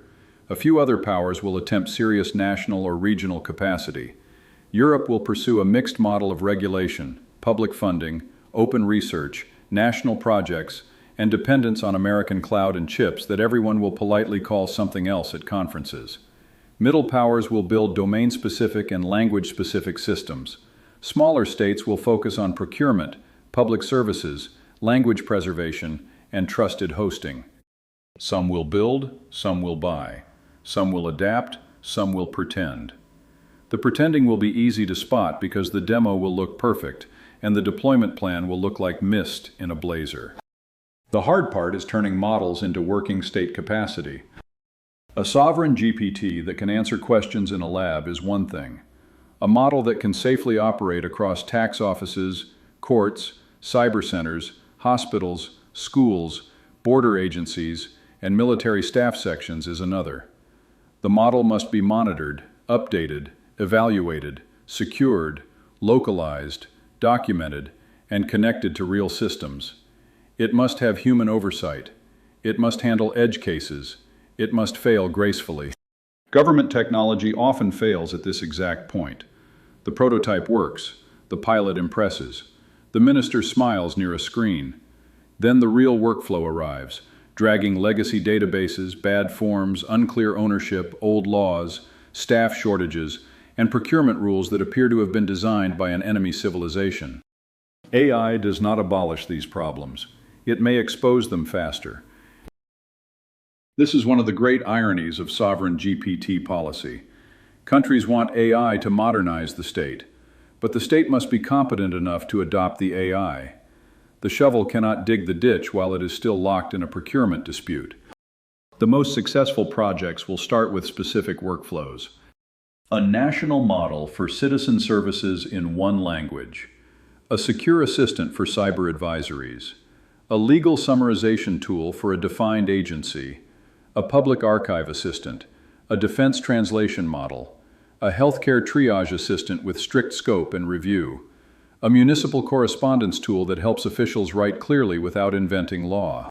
A few other powers will attempt serious national or regional capacity. Europe will pursue a mixed model of regulation, public funding, open research, national projects, and dependence on American cloud and chips that everyone will politely call something else at conferences. Middle powers will build domain-specific and language-specific systems. Smaller states will focus on procurement, public services, language preservation, and trusted hosting. Some will build, some will buy. Some will adapt, some will pretend. The pretending will be easy to spot because the demo will look perfect, and the deployment plan will look like mist in a blazer. The hard part is turning models into working state capacity. A sovereign GPT that can answer questions in a lab is one thing. A model that can safely operate across tax offices, courts, cyber centers, hospitals, schools, border agencies, and military staff sections is another. The model must be monitored, updated, evaluated, secured, localized, documented, and connected to real systems. It must have human oversight. It must handle edge cases. It must fail gracefully. Government technology often fails at this exact point. The prototype works. The pilot impresses. The minister smiles near a screen. Then the real workflow arrives, dragging legacy databases, bad forms, unclear ownership, old laws, staff shortages, and procurement rules that appear to have been designed by an enemy civilization. AI does not abolish these problems. It may expose them faster. This is one of the great ironies of sovereign GPT policy. Countries want AI to modernize the state, but the state must be competent enough to adopt the AI. The shovel cannot dig the ditch while it is still locked in a procurement dispute. The most successful projects will start with specific workflows. A national model for citizen services in one language. A secure assistant for cyber advisories. A legal summarization tool for a defined agency. A public archive assistant. A defense translation model. A healthcare triage assistant with strict scope and review. A municipal correspondence tool that helps officials write clearly without inventing law.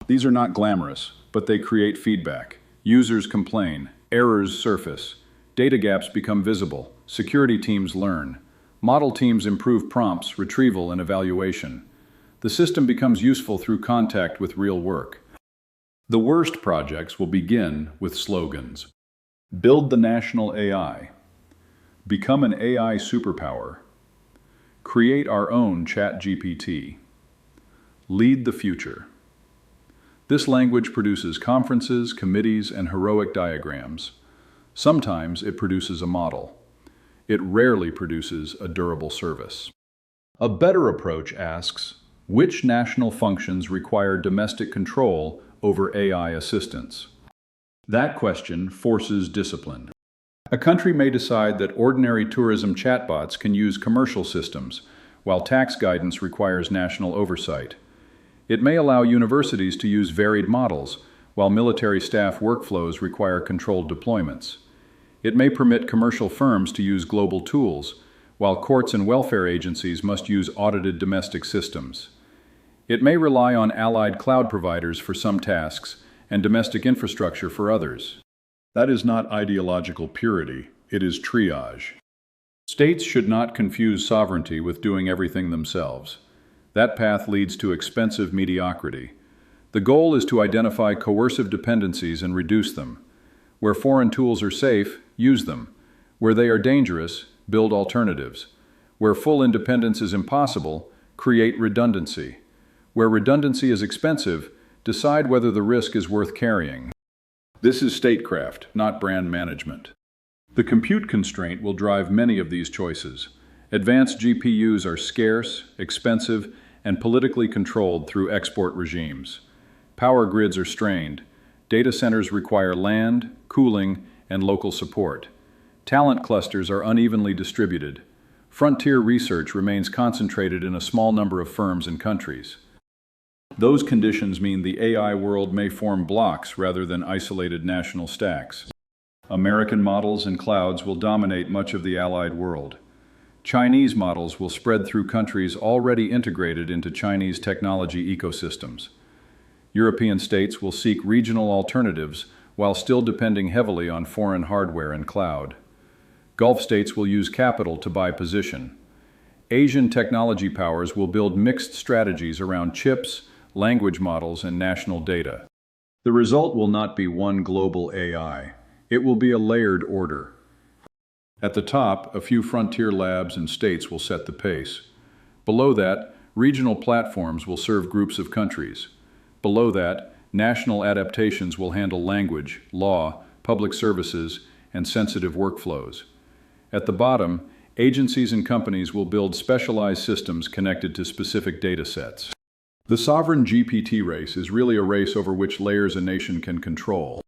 These are not glamorous, but they create feedback. Users complain, errors surface, data gaps become visible, security teams learn, model teams improve prompts, retrieval, and evaluation. The system becomes useful through contact with real work. The worst projects will begin with slogans. Build the national AI. Become an AI superpower. Create our own ChatGPT. Lead the future. This language produces conferences, committees, and heroic diagrams. Sometimes it produces a model. It rarely produces a durable service. A better approach asks, which national functions require domestic control over AI assistance? That question forces discipline. A country may decide that ordinary tourism chatbots can use commercial systems, while tax guidance requires national oversight. It may allow universities to use varied models, while military staff workflows require controlled deployments. It may permit commercial firms to use global tools, while courts and welfare agencies must use audited domestic systems. It may rely on allied cloud providers for some tasks and domestic infrastructure for others. That is not ideological purity, it is triage. States should not confuse sovereignty with doing everything themselves. That path leads to expensive mediocrity. The goal is to identify coercive dependencies and reduce them. Where foreign tools are safe, use them. Where they are dangerous, build alternatives. Where full independence is impossible, create redundancy. Where redundancy is expensive, decide whether the risk is worth carrying. This is statecraft, not brand management. The compute constraint will drive many of these choices. Advanced GPUs are scarce, expensive, and politically controlled through export regimes. Power grids are strained. Data centers require land, cooling, and local support. Talent clusters are unevenly distributed. Frontier research remains concentrated in a small number of firms and countries. Those conditions mean the AI world may form blocks rather than isolated national stacks. American models and clouds will dominate much of the allied world. Chinese models will spread through countries already integrated into Chinese technology ecosystems. European states will seek regional alternatives while still depending heavily on foreign hardware and cloud. Gulf states will use capital to buy position. Asian technology powers will build mixed strategies around chips, language models, and national data. The result will not be one global AI. It will be a layered order. At the top, a few frontier labs and states will set the pace. Below that, regional platforms will serve groups of countries. Below that, national adaptations will handle language, law, public services, and sensitive workflows. At the bottom, agencies and companies will build specialized systems connected to specific data sets. The sovereign GPT race is really a race over which layers a nation can control.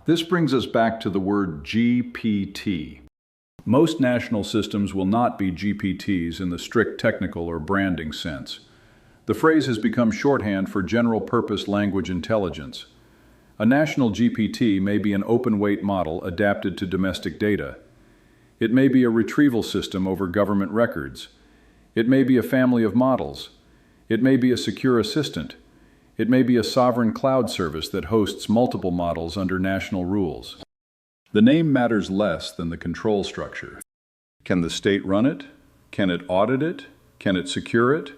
This brings us back to the word GPT. Most national systems will not be GPTs in the strict technical or branding sense. The phrase has become shorthand for general-purpose language intelligence. A national GPT may be an open-weight model adapted to domestic data. It may be a retrieval system over government records. It may be a family of models. It may be a secure assistant. It may be a sovereign cloud service that hosts multiple models under national rules. The name matters less than the control structure. Can the state run it? Can it audit it? Can it secure it?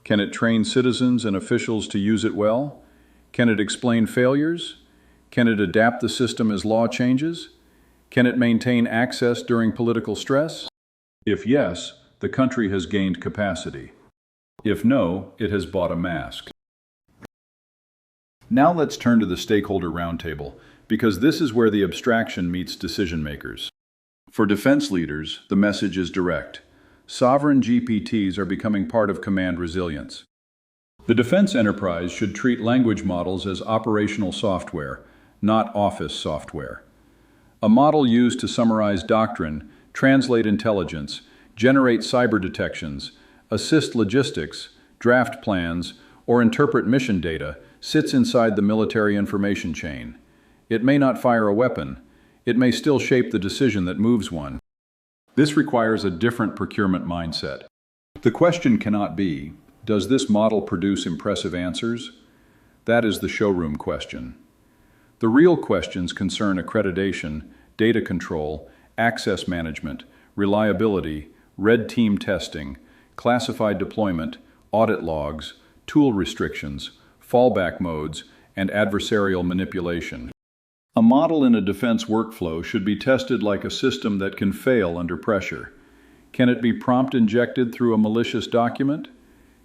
Can it train citizens and officials to use it well? Can it explain failures? Can it adapt the system as law changes? Can it maintain access during political stress? If yes, the country has gained capacity. If no, it has bought a mask. Now let's turn to the stakeholder roundtable, because this is where the abstraction meets decision makers. For defense leaders, the message is direct. Sovereign GPTs are becoming part of command resilience. The defense enterprise should treat language models as operational software, not office software. A model used to summarize doctrine, translate intelligence, generate cyber detections, assist logistics, draft plans, or interpret mission data sits inside the military information chain. It may not fire a weapon. It may still shape the decision that moves one. This requires a different procurement mindset. The question cannot be, does this model produce impressive answers? That is the showroom question. The real questions concern accreditation, data control, access management, reliability, red team testing, classified deployment, audit logs, tool restrictions, fallback modes, and adversarial manipulation. A model in a defense workflow should be tested like a system that can fail under pressure. Can it be prompt injected through a malicious document?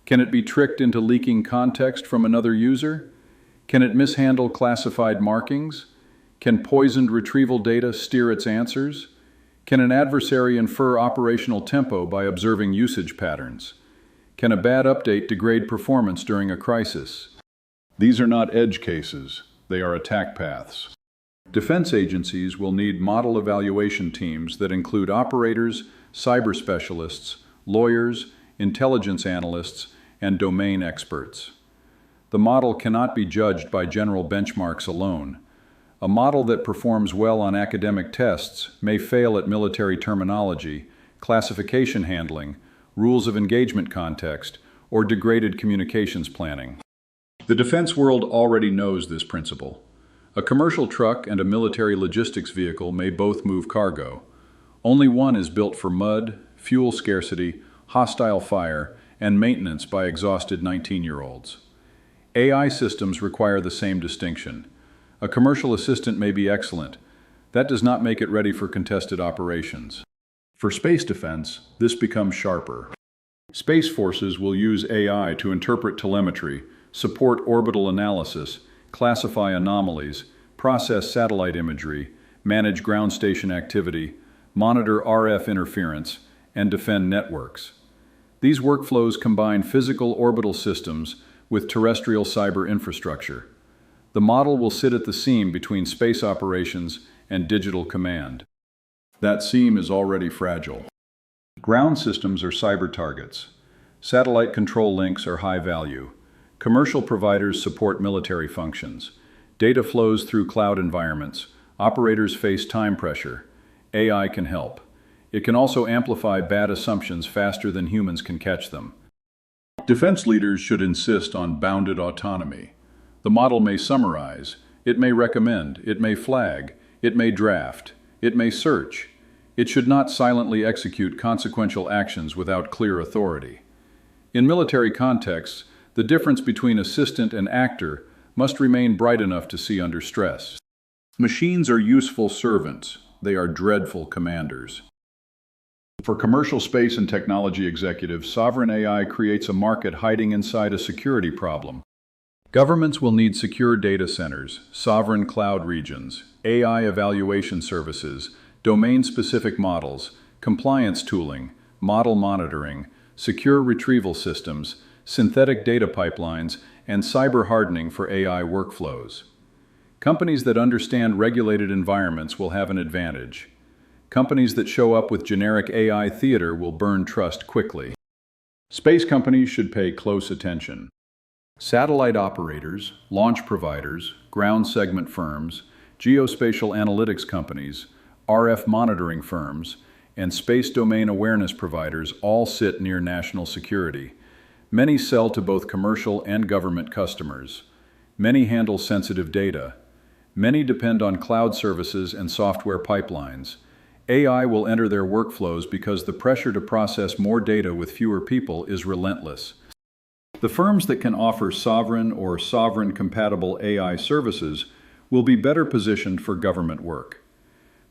Can it be tricked into leaking context from another user? Can it mishandle classified markings? Can poisoned retrieval data steer its answers? Can an adversary infer operational tempo by observing usage patterns? Can a bad update degrade performance during a crisis? These are not edge cases, they are attack paths. Defense agencies will need model evaluation teams that include operators, cyber specialists, lawyers, intelligence analysts, and domain experts. The model cannot be judged by general benchmarks alone. A model that performs well on academic tests may fail at military terminology, classification handling, rules of engagement context, or degraded communications planning. The defense world already knows this principle. A commercial truck and a military logistics vehicle may both move cargo. Only one is built for mud, fuel scarcity, hostile fire, and maintenance by exhausted 19-year-olds. AI systems require the same distinction. A commercial assistant may be excellent. That does not make it ready for contested operations. For space defense, this becomes sharper. Space forces will use AI to interpret telemetry, support orbital analysis, classify anomalies, process satellite imagery, manage ground station activity, monitor RF interference, and defend networks. These workflows combine physical orbital systems with terrestrial cyber infrastructure. The model will sit at the seam between space operations and digital command. That seam is already fragile. Ground systems are cyber targets. Satellite control links are high value. Commercial providers support military functions. Data flows through cloud environments. Operators face time pressure. AI can help. It can also amplify bad assumptions faster than humans can catch them. Defense leaders should insist on bounded autonomy. The model may summarize, it may recommend, it may flag, it may draft, it may search. It should not silently execute consequential actions without clear authority. In military contexts, the difference between assistant and actor must remain bright enough to see under stress. Machines are useful servants. They are dreadful commanders. For commercial space and technology executives, sovereign AI creates a market hiding inside a security problem. Governments will need secure data centers, sovereign cloud regions, AI evaluation services, domain-specific models, compliance tooling, model monitoring, secure retrieval systems, synthetic data pipelines, and cyber hardening for AI workflows. Companies that understand regulated environments will have an advantage. Companies that show up with generic AI theater will burn trust quickly. Space companies should pay close attention. Satellite operators, launch providers, ground segment firms, geospatial analytics companies, RF monitoring firms, and space domain awareness providers all sit near national security. Many sell to both commercial and government customers. Many handle sensitive data. Many depend on cloud services and software pipelines. AI will enter their workflows because the pressure to process more data with fewer people is relentless. The firms that can offer sovereign or sovereign-compatible AI services will be better positioned for government work.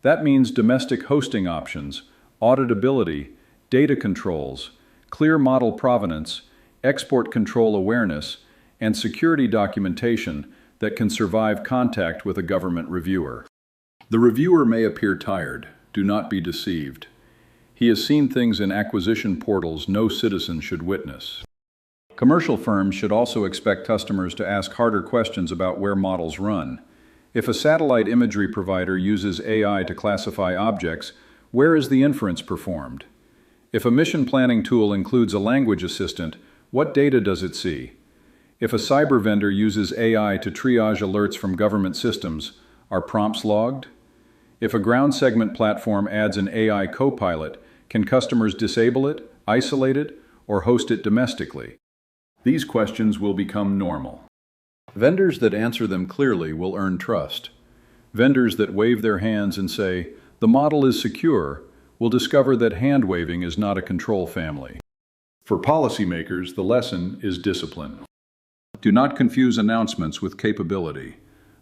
That means domestic hosting options, auditability, data controls, clear model provenance, export control awareness, and security documentation that can survive contact with a government reviewer. The reviewer may appear tired. Do not be deceived. He has seen things in acquisition portals no citizen should witness. Commercial firms should also expect customers to ask harder questions about where models run. If a satellite imagery provider uses AI to classify objects, where is the inference performed? If a mission planning tool includes a language assistant, what data does it see? If a cyber vendor uses AI to triage alerts from government systems, are prompts logged? If a ground segment platform adds an AI co-pilot, can customers disable it, isolate it, or host it domestically? These questions will become normal. Vendors that answer them clearly will earn trust. Vendors that wave their hands and say, "The model is secure," will discover that hand-waving is not a control family. For policymakers, the lesson is discipline. Do not confuse announcements with capability.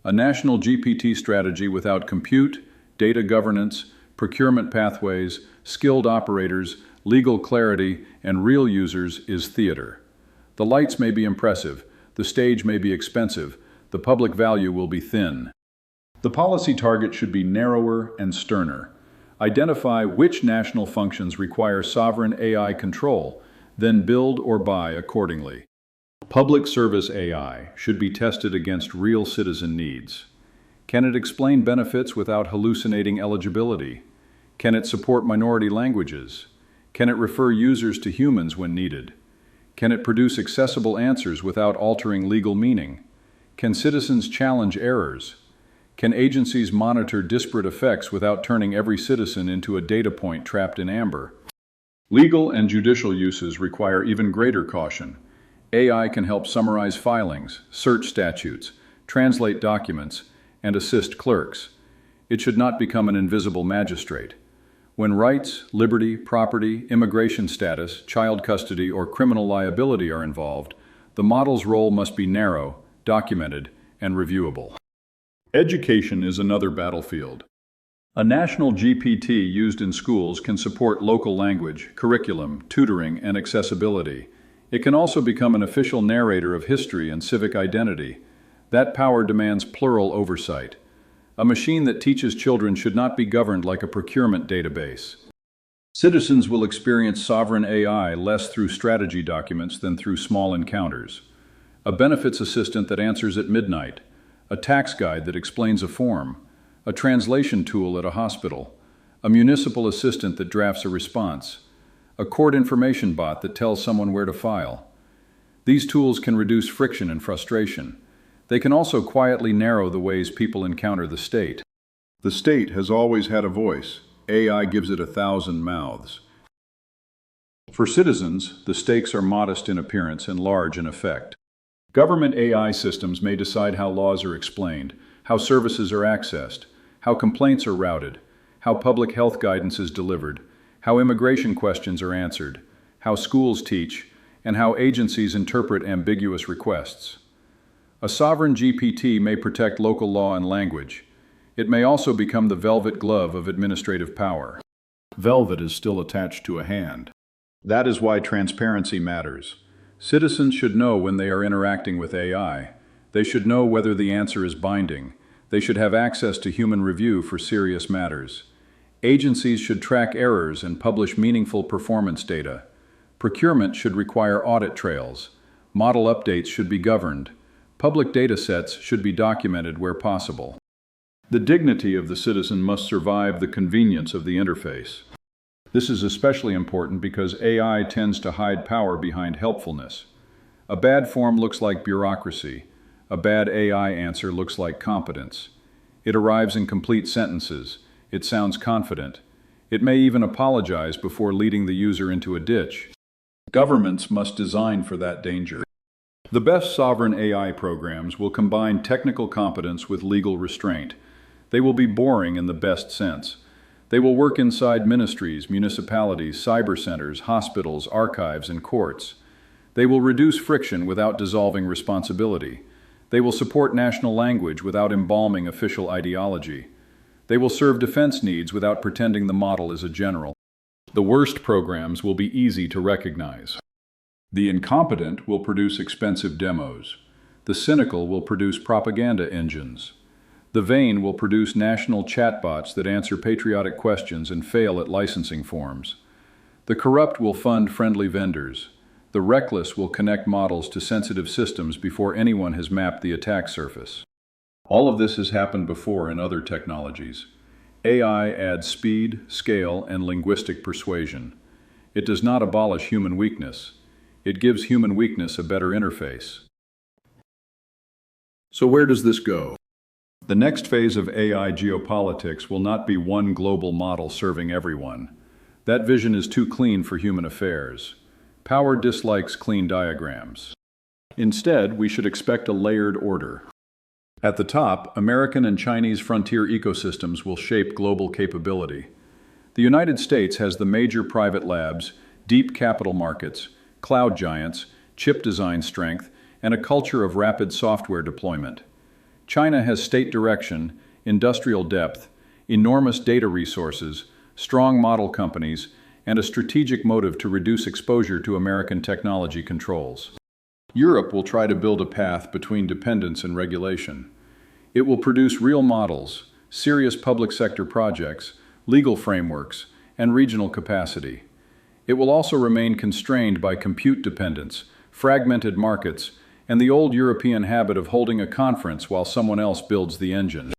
A national GPT strategy without compute, data governance, procurement pathways, skilled operators, legal clarity, and real users is theater. The lights may be impressive, the stage may be expensive, the public value will be thin. The policy target should be narrower and sterner. Identify which national functions require sovereign AI control, then build or buy accordingly. Public service AI should be tested against real citizen needs. Can it explain benefits without hallucinating eligibility? Can it support minority languages? Can it refer users to humans when needed? Can it produce accessible answers without altering legal meaning? Can citizens challenge errors? Can agencies monitor disparate effects without turning every citizen into a data point trapped in amber? Legal and judicial uses require even greater caution. AI can help summarize filings, search statutes, translate documents, and assist clerks. It should not become an invisible magistrate. When rights, liberty, property, immigration status, child custody, or criminal liability are involved, the model's role must be narrow, documented, and reviewable. Education is another battlefield. A national GPT used in schools can support local language, curriculum, tutoring, and accessibility. It can also become an official narrator of history and civic identity. That power demands plural oversight. A machine that teaches children should not be governed like a procurement database. Citizens will experience sovereign AI less through strategy documents than through small encounters. A benefits assistant that answers at midnight, a tax guide that explains a form, a translation tool at a hospital, a municipal assistant that drafts a response, a court information bot that tells someone where to file. These tools can reduce friction and frustration. They can also quietly narrow the ways people encounter the state. The state has always had a voice. AI gives it 1,000 mouths. For citizens, the stakes are modest in appearance and large in effect. Government AI systems may decide how laws are explained, how services are accessed, how complaints are routed, how public health guidance is delivered, how immigration questions are answered, how schools teach, and how agencies interpret ambiguous requests. A sovereign GPT may protect local law and language. It may also become the velvet glove of administrative power. Velvet is still attached to a hand. That is why transparency matters. Citizens should know when they are interacting with AI. They should know whether the answer is binding. They should have access to human review for serious matters. Agencies should track errors and publish meaningful performance data. Procurement should require audit trails. Model updates should be governed. Public data sets should be documented where possible. The dignity of the citizen must survive the convenience of the interface. This is especially important because AI tends to hide power behind helpfulness. A bad form looks like bureaucracy. A bad AI answer looks like competence. It arrives in complete sentences. It sounds confident. It may even apologize before leading the user into a ditch. Governments must design for that danger. The best sovereign AI programs will combine technical competence with legal restraint. They will be boring in the best sense. They will work inside ministries, municipalities, cyber centers, hospitals, archives, and courts. They will reduce friction without dissolving responsibility. They will support national language without embalming official ideology. They will serve defense needs without pretending the model is a general. The worst programs will be easy to recognize. The incompetent will produce expensive demos. The cynical will produce propaganda engines. The vain will produce national chatbots that answer patriotic questions and fail at licensing forms. The corrupt will fund friendly vendors. The reckless will connect models to sensitive systems before anyone has mapped the attack surface. All of this has happened before in other technologies. AI adds speed, scale, and linguistic persuasion. It does not abolish human weakness. It gives human weakness a better interface. So where does this go? The next phase of AI geopolitics will not be one global model serving everyone. That vision is too clean for human affairs. Power dislikes clean diagrams. Instead, we should expect a layered order. At the top, American and Chinese frontier ecosystems will shape global capability. The United States has the major private labs, deep capital markets, cloud giants, chip design strength, and a culture of rapid software deployment. China has state direction, industrial depth, enormous data resources, strong model companies, and a strategic motive to reduce exposure to American technology controls. Europe will try to build a path between dependence and regulation. It will produce real models, serious public sector projects, legal frameworks, and regional capacity. It will also remain constrained by compute dependence, fragmented markets, and the old European habit of holding a conference while someone else builds the engine.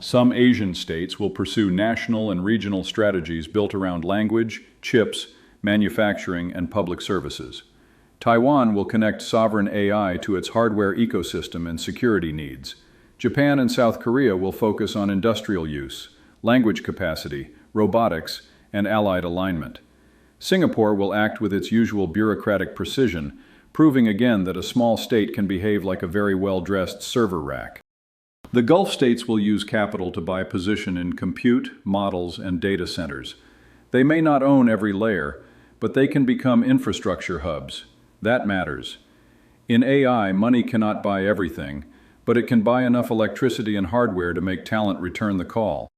Some Asian states will pursue national and regional strategies built around language, chips, manufacturing, and public services. Taiwan will connect sovereign AI to its hardware ecosystem and security needs. Japan and South Korea will focus on industrial use, language capacity, robotics, and allied alignment. Singapore will act with its usual bureaucratic precision, proving again that a small state can behave like a very well-dressed server rack. The Gulf states will use capital to buy position in compute, models, and data centers. They may not own every layer, but they can become infrastructure hubs. That matters. In AI, money cannot buy everything, but it can buy enough electricity and hardware to make talent return the call.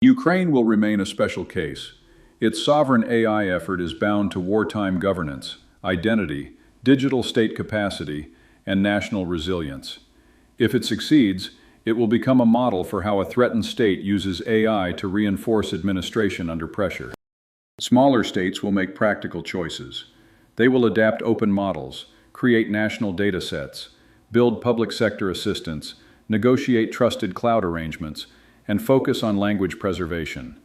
Ukraine will remain a special case. Its sovereign AI effort is bound to wartime governance, identity, digital state capacity, and national resilience. If it succeeds, it will become a model for how a threatened state uses AI to reinforce administration under pressure. Smaller states will make practical choices. They will adapt open models, create national data sets, build public sector assistance, negotiate trusted cloud arrangements, and focus on language preservation.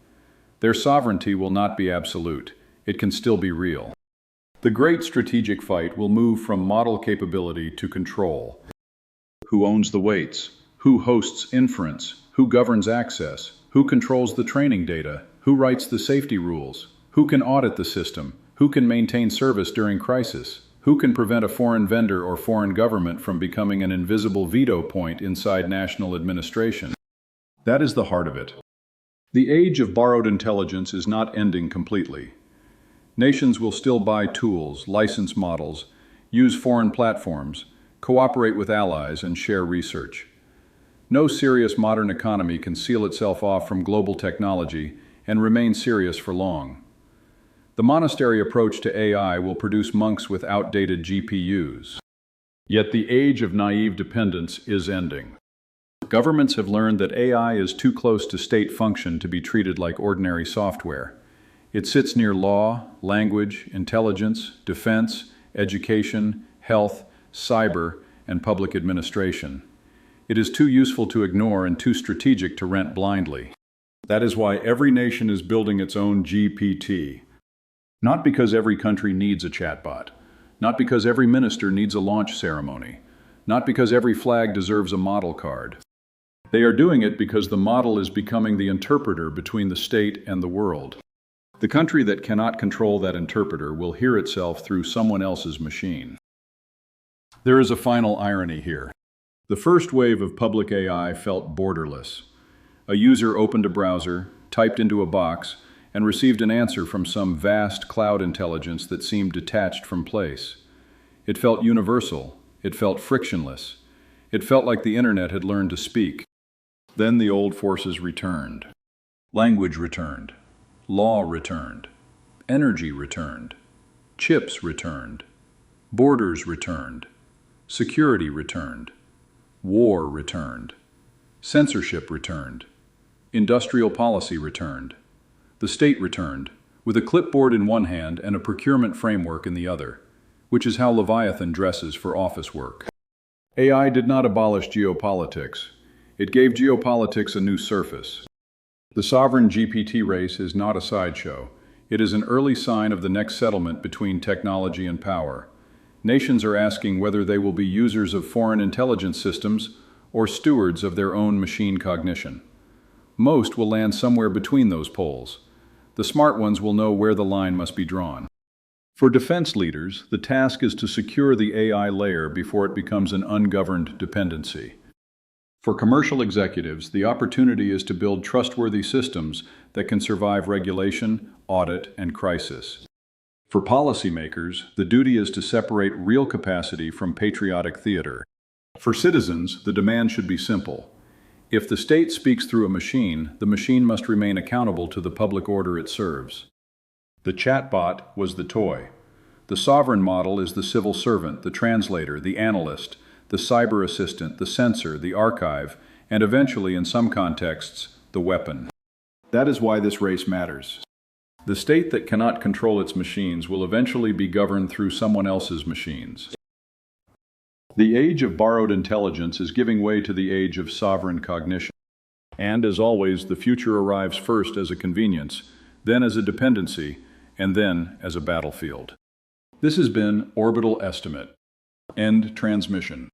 Their sovereignty will not be absolute. It can still be real. The great strategic fight will move from model capability to control. Who owns the weights? Who hosts inference? Who governs access? Who controls the training data? Who writes the safety rules? Who can audit the system? Who can maintain service during crisis? Who can prevent a foreign vendor or foreign government from becoming an invisible veto point inside national administration? That is the heart of it. The age of borrowed intelligence is not ending completely. Nations will still buy tools, license models, use foreign platforms, cooperate with allies, and share research. No serious modern economy can seal itself off from global technology and remain serious for long. The monastery approach to AI will produce monks with outdated GPUs. Yet the age of naive dependence is ending. Governments have learned that AI is too close to state function to be treated like ordinary software. It sits near law, language, intelligence, defense, education, health, cyber, and public administration. It is too useful to ignore and too strategic to rent blindly. That is why every nation is building its own GPT. Not because every country needs a chatbot, not because every minister needs a launch ceremony, not because every flag deserves a model card. They are doing it because the model is becoming the interpreter between the state and the world. The country that cannot control that interpreter will hear itself through someone else's machine. There is a final irony here. The first wave of public AI felt borderless. A user opened a browser, typed into a box, and received an answer from some vast cloud intelligence that seemed detached from place. It felt universal. It felt frictionless. It felt like the internet had learned to speak. Then the old forces returned. Language returned. Law returned. Energy returned. Chips returned. Borders returned. Security returned. War returned. Censorship returned. Industrial policy returned. The state returned, with a clipboard in one hand and a procurement framework in the other, which is how Leviathan dresses for office work. AI did not abolish geopolitics. It gave geopolitics a new surface. The sovereign GPT race is not a sideshow. It is an early sign of the next settlement between technology and power. Nations are asking whether they will be users of foreign intelligence systems or stewards of their own machine cognition. Most will land somewhere between those poles. The smart ones will know where the line must be drawn. For defense leaders, the task is to secure the AI layer before it becomes an ungoverned dependency. For commercial executives, the opportunity is to build trustworthy systems that can survive regulation, audit, and crisis. For policymakers, the duty is to separate real capacity from patriotic theater. For citizens, the demand should be simple. If the state speaks through a machine, the machine must remain accountable to the public order it serves. The chatbot was the toy. The sovereign model is the civil servant, the translator, the analyst, the cyber assistant, the censor, the archive, and eventually, in some contexts, the weapon. That is why this race matters. The state that cannot control its machines will eventually be governed through someone else's machines. The age of borrowed intelligence is giving way to the age of sovereign cognition. And as always, the future arrives first as a convenience, then as a dependency, and then as a battlefield. This has been Orbital Estimate. End transmission.